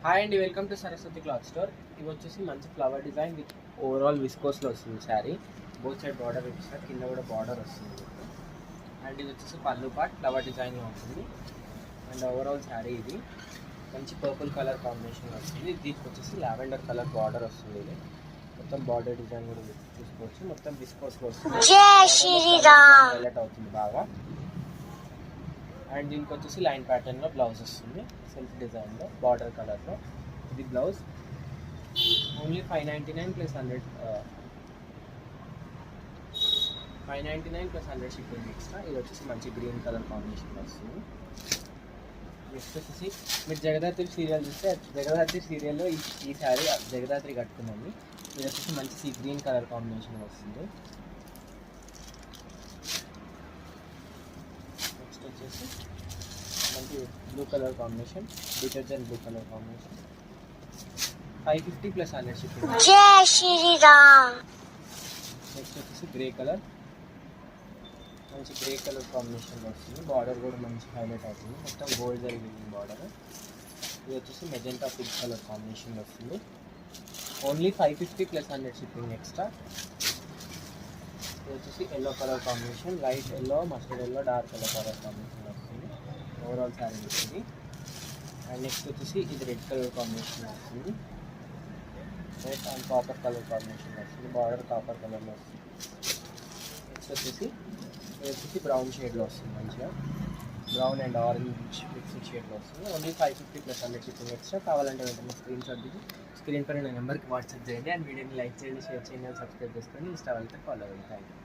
Hi అండి, welcome to Saraswati cloth store. ఇవి వచ్చేసి మంచి ఫ్లవర్ డిజైన్ విత్ ఓవరాల్ విస్కోస్లో వస్తుంది శారీ. బోత్ సైడ్ బార్డర్ ఇస్తారు, కింద కూడా బార్డర్ వస్తుంది. అండ్ ఇది వచ్చేసి పళ్ళు పార్ట్ ఫ్లవర్ డిజైన్లో ఉంటుంది. అండ్ ఓవరాల్ శారీ ఇది మంచి పర్పుల్ కలర్ కాంబినేషన్ వస్తుంది. దీనికి వచ్చేసి లావెండర్ కలర్ బార్డర్ వస్తుంది. ఇది మొత్తం బార్డర్ డిజైన్ కూడా చూసుకోవచ్చు. మొత్తం విస్కోస్లో వస్తుంది, హైలైట్ అవుతుంది బాగా. అండ్ దీనికి వచ్చేసి లైన్ ప్యాటర్న్లో బ్లౌజ్ వస్తుంది, సెల్ఫ్ డిజైన్లో బార్డర్ కలర్లో. ఇది blouse only 599 plus 100 599 plus 100 shipping extra. ఇది వచ్చేసి మంచి గ్రీన్ కలర్ కాంబినేషన్ వస్తుంది. నెక్స్ట్ వచ్చేసి మీరు జగదాత్రి సీరియల్ చూస్తే జగదాత్రి సీరియల్లో ఈ శారీ జగదాత్రి కట్టుకున్నాము. ఇది వచ్చేసి మంచి సీ గ్రీన్ కలర్ కాంబినేషన్ వస్తుంది. నెక్స్ట్ వచ్చేసి మంచి blue colour combination, detergent blue colour combination. 550 plus 100 shipping. Next వచ్చేసి గ్రే కలర్, మంచి గ్రే కలర్ కాంబినేషన్లో వస్తుంది. బార్డర్ కూడా మంచి హైలైట్ అవుతుంది, మొత్తం గోల్డ్ జరిగింది బార్డర్. ఇది వచ్చేసి మెజెంటా పింక్ కలర్ కాంబినేషన్లో వస్తుంది. Only 550 plus 100 shipping extra. ఇది వచ్చేసి yellow colour combination, light yellow, mustard yellow, dark colour combination వస్తుంది. ఓవరాల్ శారీ వస్తుంది. అండ్ నెక్స్ట్ వచ్చేసి ఇది రెడ్ కలర్ కాంబినేషన్ వస్తుంది. Red and copper colour combination వస్తుంది, బార్డర్ కాపర్ కలర్లో వస్తుంది. నెక్స్ట్ వచ్చేసి ఇది వచ్చేసి బ్రౌన్ షేడ్లో వస్తుంది, మంచిగా బ్రౌన్ అండ్ ఆరెంజ్ మిక్సింగ్ షేడ్లో వస్తుంది. Only 550 plus 100 shipping extra. కావాలంటే వెంటనే స్క్రీన్ షాట్ దిగి స్క్రీన్ పైన నెంబర్కి వాట్సాప్ చేయండి. అండ్ వీడియోని లైక్ చేయండి, షేర్ చేయండి, అండ్ సబ్స్క్రైబ్ చేసుకోండి. ఇన్స్టా వెళ్తే ఫాలో అవ్వండి. Thank you.